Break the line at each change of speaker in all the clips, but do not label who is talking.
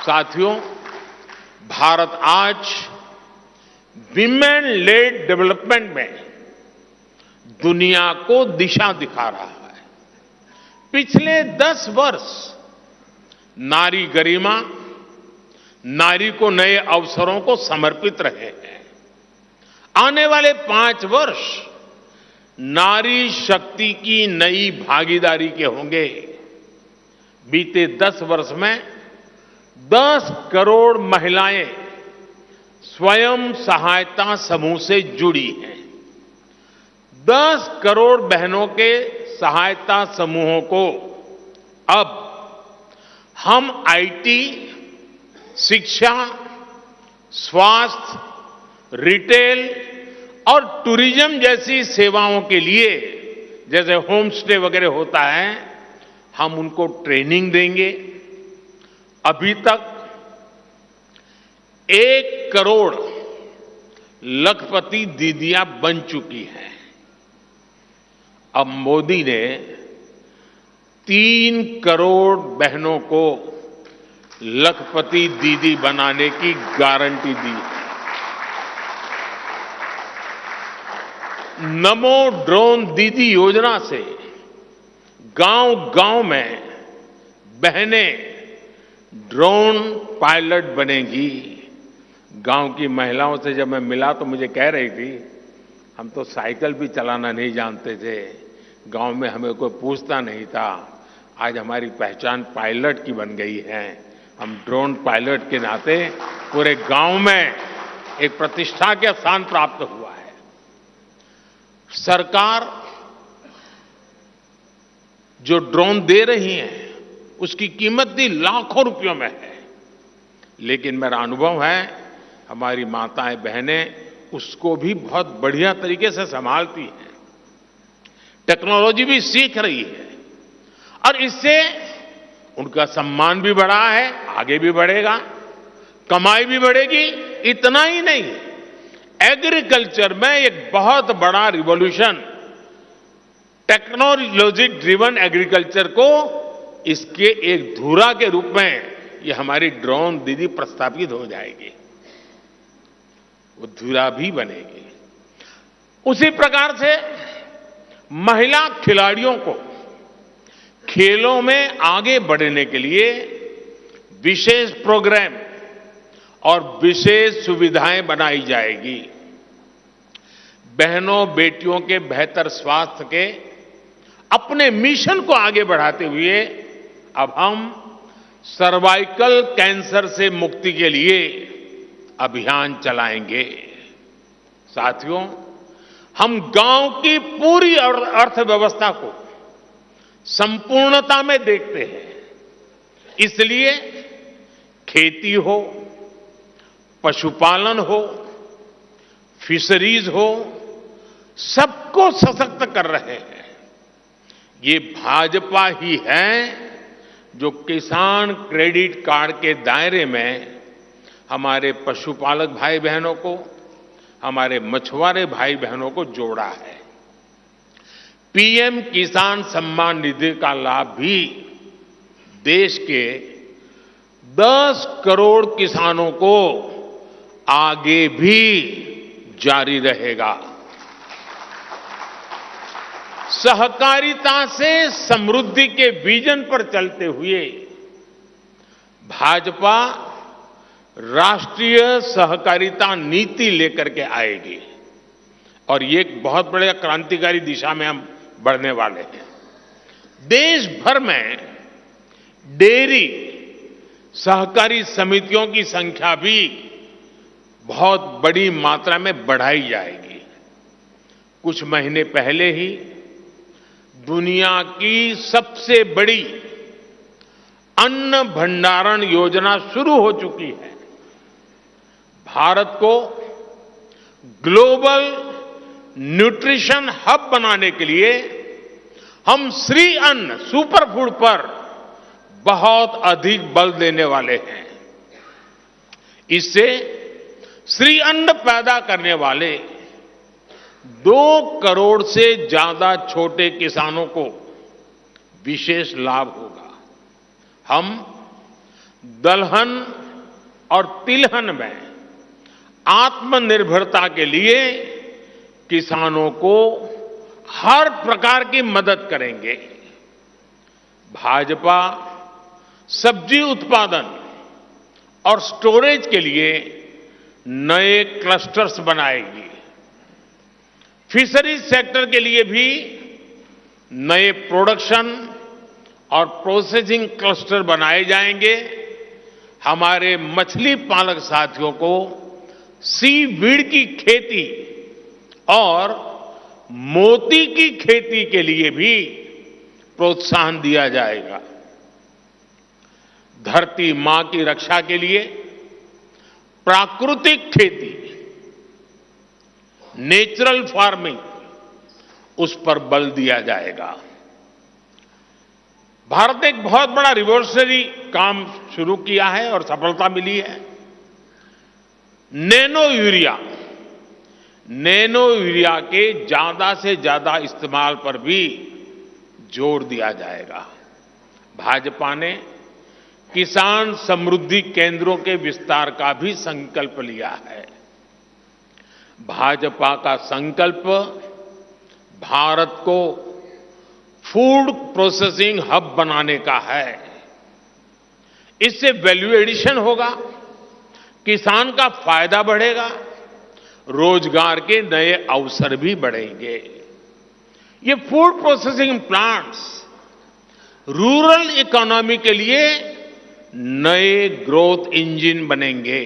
साथियों, भारत आज women lead development में दुनिया को दिशा दिखा रहा है। पिछले 10 वर्ष नारी गरिमा, नारी को नए अवसरों को समर्पित रहे हैं। आने वाले 5 वर्ष नारी शक्ति की नई भागीदारी के होंगे। बीते 10 वर्ष में 10 करोड़ महिलाएं स्वयं सहायता समूह से जुड़ी हैं। 10 करोड़ बहनों के सहायता समूहों को अब हम आईटी, शिक्षा, स्वास्थ्य, रिटेल और टूरिज्म जैसी सेवाओं के लिए, जैसे होम स्टे वगैरह होता है, हम उनको ट्रेनिंग देंगे। अभी तक 1 करोड़ लखपति दीदियां बन चुकी हैं। अब मोदी ने 3 करोड़ बहनों को लखपति दीदी बनाने की गारंटी दी है। नमो ड्रोन दीदी योजना से गांव-गांव में बहनें ड्रोन पायलट बनेंगी। गांव की महिलाओं से जब मैं मिला तो मुझे कह रही थी, हम तो साइकिल भी चलाना नहीं जानते थे, गांव में हमें कोई पूछता नहीं था। आज हमारी पहचान पायलट की बन गई है। हम ड्रोन पायलट के नाते पूरे गांव में एक प्रतिष्ठा के स्थान प्राप्त हुआ है। सरकार जो ड्रोन दे रही है उसकी कीमत भी लाखों रुपयों में है, लेकिन मेरा अनुभव है हमारी माताएं बहनें उसको भी बहुत बढ़िया तरीके से संभालती हैं। टेक्नोलॉजी भी सीख रही है और इससे उनका सम्मान भी बढ़ा है, आगे भी बढ़ेगा, कमाई भी बढ़ेगी। इतना ही नहीं, एग्रीकल्चर में एक बहुत बड़ा रिवॉल्यूशन, टेक्नोलॉजी ड्रिवन एग्रीकल्चर को इसके एक धुरा के रूप में ये हमारी ड्रोन दीदी प्रस्थापित हो जाएगी, वो धुरा भी बनेगी। उसी प्रकार से महिला खिलाड़ियों को खेलों में आगे बढ़ने के लिए विशेष प्रोग्राम और विशेष सुविधाएं बनाई जाएगी। बहनों बेटियों के बेहतर स्वास्थ्य के अपने मिशन को आगे बढ़ाते हुए अब हम सर्वाइकल कैंसर से मुक्ति के लिए अभियान चलाएंगे। साथियों, हम गांव की पूरी अर्थव्यवस्था को संपूर्णता में देखते हैं। इसलिए खेती हो, पशुपालन हो, फिशरीज हो, सबको सशक्त कर रहे हैं। ये भाजपा ही है जो किसान क्रेडिट कार्ड के दायरे में हमारे पशुपालक भाई बहनों को, हमारे मछुआरे भाई बहनों को जोड़ा है। पीएम किसान सम्मान निधि का लाभ भी देश के 10 करोड़ किसानों को आगे भी जारी रहेगा। सहकारिता से समृद्धि के विजन पर चलते हुए भाजपा राष्ट्रीय सहकारिता नीति लेकर के आएगी और ये एक बहुत बड़े क्रांतिकारी दिशा में हम बढ़ने वाले हैं। देश भर में डेयरी सहकारी समितियों की संख्या भी बहुत बड़ी मात्रा में बढ़ाई जाएगी। कुछ महीने पहले ही दुनिया की सबसे बड़ी अन्न भंडारण योजना शुरू हो चुकी है। भारत को ग्लोबल न्यूट्रिशन हब बनाने के लिए हम श्री अन्न सुपर फूड पर बहुत अधिक बल देने वाले हैं। इससे श्री अन्न पैदा करने वाले 2 करोड़ से ज्यादा छोटे किसानों को विशेष लाभ होगा। हम दलहन और तिलहन में आत्मनिर्भरता के लिए किसानों को हर प्रकार की मदद करेंगे। भाजपा सब्जी उत्पादन और स्टोरेज के लिए नए क्लस्टर्स बनाएगी। फिशरीज सेक्टर के लिए भी नए प्रोडक्शन और प्रोसेसिंग क्लस्टर बनाए जाएंगे। हमारे मछली पालक साथियों को सीवीड की खेती और मोती की खेती के लिए भी प्रोत्साहन दिया जाएगा। धरती मां की रक्षा के लिए प्राकृतिक खेती, नेचुरल फार्मिंग, उस पर बल दिया जाएगा। भारत ने एक बहुत बड़ा रिवॉल्यूशनरी काम शुरू किया है और सफलता मिली है। नैनो यूरिया के ज्यादा से ज्यादा इस्तेमाल पर भी जोर दिया जाएगा। भाजपा ने किसान समृद्धि केंद्रों के विस्तार का भी संकल्प लिया है। भाजपा का संकल्प भारत को फूड प्रोसेसिंग हब बनाने का है। इससे वैल्यू एडिशन होगा, किसान का फायदा बढ़ेगा, रोजगार के नए अवसर भी बढ़ेंगे। ये food processing plants rural economy के लिए नए ग्रोथ इंजन बनेंगे।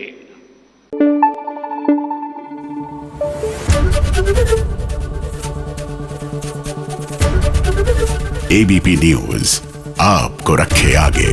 एबीपी न्यूज आपको रखे आगे।